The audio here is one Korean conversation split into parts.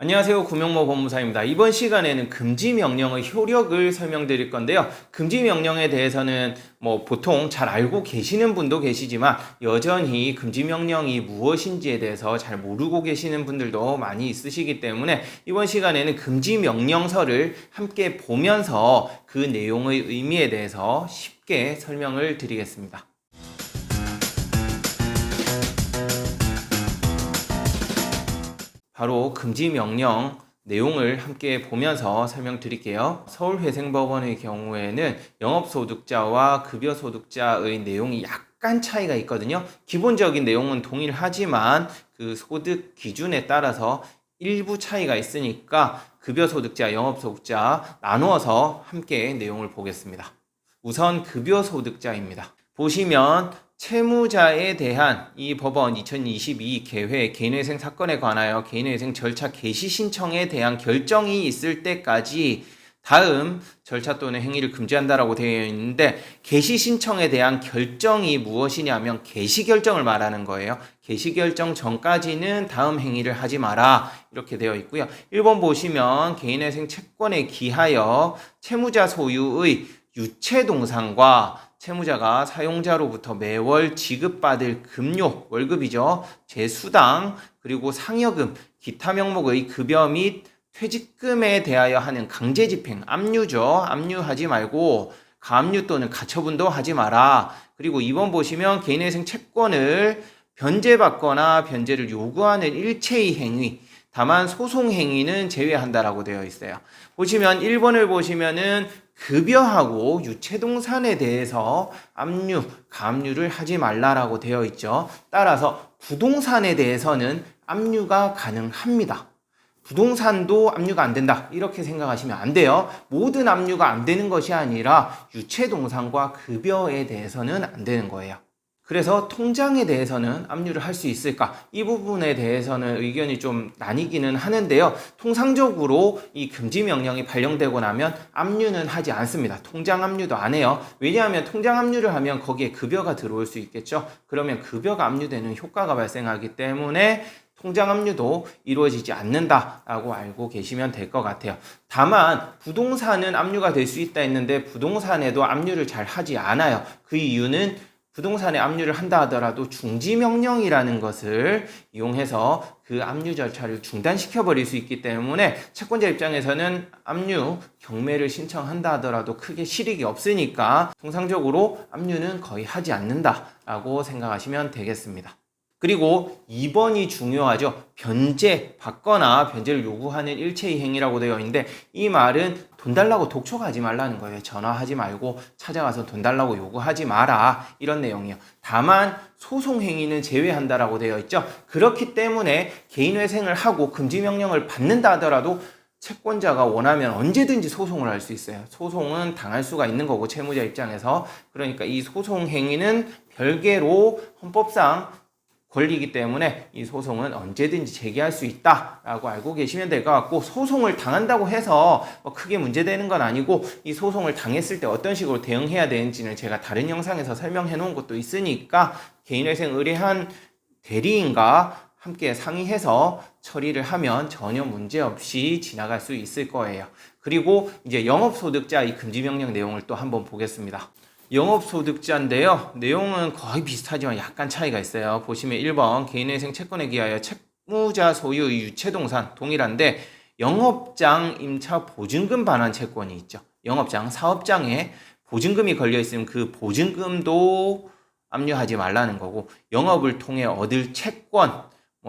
안녕하세요. 구명모 법무사입니다. 이번 시간에는 금지 명령의 효력을 설명드릴 건데요. 금지 명령에 대해서는 보통 잘 알고 계시는 분도 계시지만 여전히 금지 명령이 무엇인지에 대해서 잘 모르고 계시는 분들도 많이 있으시기 때문에 이번 시간에는 금지 명령서를 함께 보면서 그 내용의 의미에 대해서 쉽게 설명을 드리겠습니다. 바로 금지 명령 내용을 함께 보면서 설명드릴게요. 서울회생법원의 경우에는 영업소득자와 급여소득자의 내용이 약간 차이가 있거든요. 기본적인 내용은 동일하지만 그 소득 기준에 따라서 일부 차이가 있으니까 급여소득자, 영업소득자 나누어서 함께 내용을 보겠습니다. 우선 급여소득자입니다. 보시면 채무자에 대한 이 법원 2022 개회 개인회생 사건에 관하여 개인회생 절차 개시 신청에 대한 결정이 있을 때까지 다음 절차 또는 행위를 금지한다라고 되어 있는데 개시 신청에 대한 결정이 무엇이냐면 개시 결정을 말하는 거예요. 개시 결정 전까지는 다음 행위를 하지 마라 이렇게 되어 있고요. 1번 보시면 개인회생 채권에 기하여 채무자 소유의 유체동산과 채무자가 사용자로부터 매월 지급받을 급료, 월급이죠. 제수당, 그리고 상여금, 기타 명목의 급여 및 퇴직금에 대하여 하는 강제집행, 압류죠. 압류하지 말고 가압류 또는 가처분도 하지 마라. 그리고 2번 보시면 개인회생 채권을 변제받거나 변제를 요구하는 일체의 행위, 다만 소송 행위는 제외한다라고 되어 있어요. 보시면 1번을 보시면은 급여하고 유체동산에 대해서 압류, 가압류를 하지 말라라고 되어 있죠. 따라서 부동산에 대해서는 압류가 가능합니다. 부동산도 압류가 안 된다 이렇게 생각하시면 안 돼요. 모든 압류가 안 되는 것이 아니라 유체동산과 급여에 대해서는 안 되는 거예요. 그래서 통장에 대해서는 압류를 할 수 있을까? 이 부분에 대해서는 의견이 좀 나뉘기는 하는데요. 통상적으로 이 금지 명령이 발령되고 나면 압류는 하지 않습니다. 통장 압류도 안 해요. 왜냐하면 통장 압류를 하면 거기에 급여가 들어올 수 있겠죠. 그러면 급여가 압류되는 효과가 발생하기 때문에 통장 압류도 이루어지지 않는다라고 알고 계시면 될 것 같아요. 다만 부동산은 압류가 될 수 있다 했는데 부동산에도 압류를 잘 하지 않아요. 그 이유는 부동산에 압류를 한다 하더라도 중지명령이라는 것을 이용해서 그 압류 절차를 중단시켜 버릴 수 있기 때문에 채권자 입장에서는 압류 경매를 신청한다 하더라도 크게 실익이 없으니까 통상적으로 압류는 거의 하지 않는다라고 생각하시면 되겠습니다. 그리고 2번이 중요하죠. 변제 받거나 변제를 요구하는 일체의 행위라고 되어 있는데 이 말은 돈 달라고 독촉하지 말라는 거예요. 전화하지 말고 찾아가서 돈 달라고 요구하지 마라 이런 내용이요. 다만 소송 행위는 제외한다라고 되어 있죠. 그렇기 때문에 개인회생을 하고 금지명령을 받는다 하더라도 채권자가 원하면 언제든지 소송을 할 수 있어요. 소송은 당할 수가 있는 거고 채무자 입장에서. 그러니까 이 소송 행위는 별개로 헌법상 권리이기 때문에 이 소송은 언제든지 제기할 수 있다라고 알고 계시면 될 것 같고, 소송을 당한다고 해서 크게 문제되는 건 아니고 이 소송을 당했을 때 어떤 식으로 대응해야 되는지는 제가 다른 영상에서 설명해 놓은 것도 있으니까 개인회생 의뢰한 대리인과 함께 상의해서 처리를 하면 전혀 문제없이 지나갈 수 있을 거예요. 그리고 이제 영업소득자 이 금지명령 내용을 또 한번 보겠습니다. 영업소득자인데요. 내용은 거의 비슷하지만 약간 차이가 있어요. 보시면 1번 개인회생 채권에 기하여 채무자 소유의 유체동산 동일한데 영업장 임차 보증금 반환 채권이 있죠. 영업장, 사업장에 보증금이 걸려있으면 그 보증금도 압류하지 말라는 거고, 영업을 통해 얻을 채권,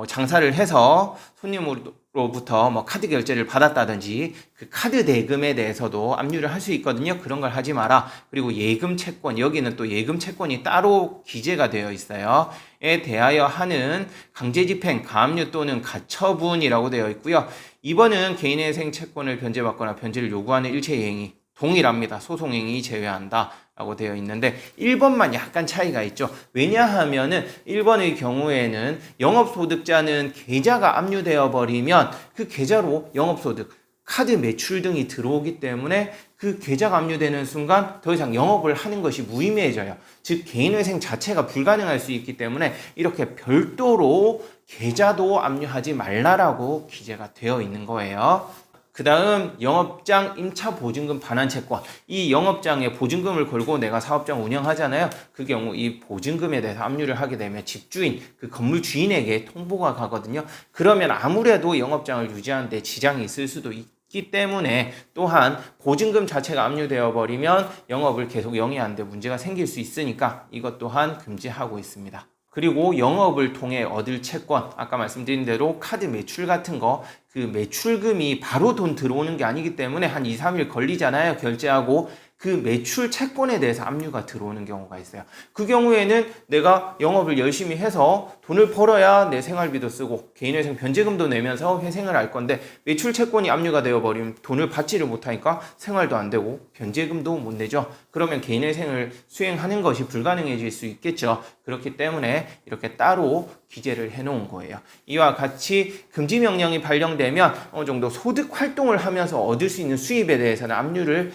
장사를 해서 손님으로부터 카드 결제를 받았다든지 그 카드 대금에 대해서도 압류를 할 수 있거든요. 그런 걸 하지 마라. 그리고 예금 채권, 여기는 또 예금 채권이 따로 기재가 되어 있어요. 에 대하여 하는 강제집행, 가압류 또는 가처분이라고 되어 있고요. 2번은 개인회생 채권을 변제받거나 변제를 요구하는 일체의 행위 동일합니다. 소송행위 제외한다 라고 되어 있는데 1번만 약간 차이가 있죠. 왜냐하면은 1번의 경우에는 영업소득자는 계좌가 압류되어 버리면 그 계좌로 영업소득 카드 매출 등이 들어오기 때문에 그 계좌가 압류되는 순간 더 이상 영업을 하는 것이 무의미해져요. 즉 개인회생 자체가 불가능할 수 있기 때문에 이렇게 별도로 계좌도 압류하지 말라라고 기재가 되어 있는 거예요. 그 다음 영업장 임차 보증금 반환 채권. 이 영업장에 보증금을 걸고 내가 사업장 운영하잖아요. 그 경우 이 보증금에 대해서 압류를 하게 되면 집주인, 그 건물 주인에게 통보가 가거든요. 그러면 아무래도 영업장을 유지하는 데 지장이 있을 수도 있기 때문에 또한 보증금 자체가 압류되어 버리면 영업을 계속 영위하는 데 문제가 생길 수 있으니까 이것 또한 금지하고 있습니다. 그리고 영업을 통해 얻을 채권, 아까 말씀드린 대로 카드 매출 같은 거, 그 매출금이 바로 돈 들어오는 게 아니기 때문에 한 2, 3일 걸리잖아요. 결제하고 그 매출 채권에 대해서 압류가 들어오는 경우가 있어요. 그 경우에는 내가 영업을 열심히 해서 돈을 벌어야 내 생활비도 쓰고 개인회생 변제금도 내면서 회생을 할 건데 매출 채권이 압류가 되어버리면 돈을 받지를 못하니까 생활도 안 되고 변제금도 못 내죠. 그러면 개인회생을 수행하는 것이 불가능해질 수 있겠죠. 그렇기 때문에 이렇게 따로 기재를 해놓은 거예요. 이와 같이 금지 명령이 발령되면 어느 정도 소득 활동을 하면서 얻을 수 있는 수입에 대해서는 압류를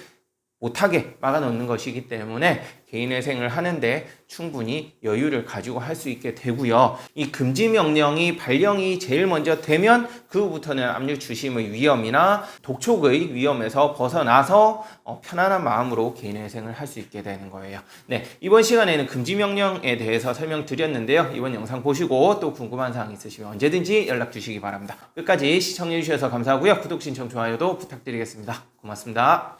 못하게 막아놓는 것이기 때문에 개인회생을 하는데 충분히 여유를 가지고 할 수 있게 되고요. 이 금지 명령이 발령이 제일 먼저 되면 그 후부터는 압류 추심의 위험이나 독촉의 위험에서 벗어나서 편안한 마음으로 개인회생을 할 수 있게 되는 거예요. 네, 이번 시간에는 금지 명령에 대해서 설명드렸는데요. 이번 영상 보시고 또 궁금한 사항 있으시면 언제든지 연락 주시기 바랍니다. 끝까지 시청해 주셔서 감사하고요. 구독, 신청, 좋아요도 부탁드리겠습니다. 고맙습니다.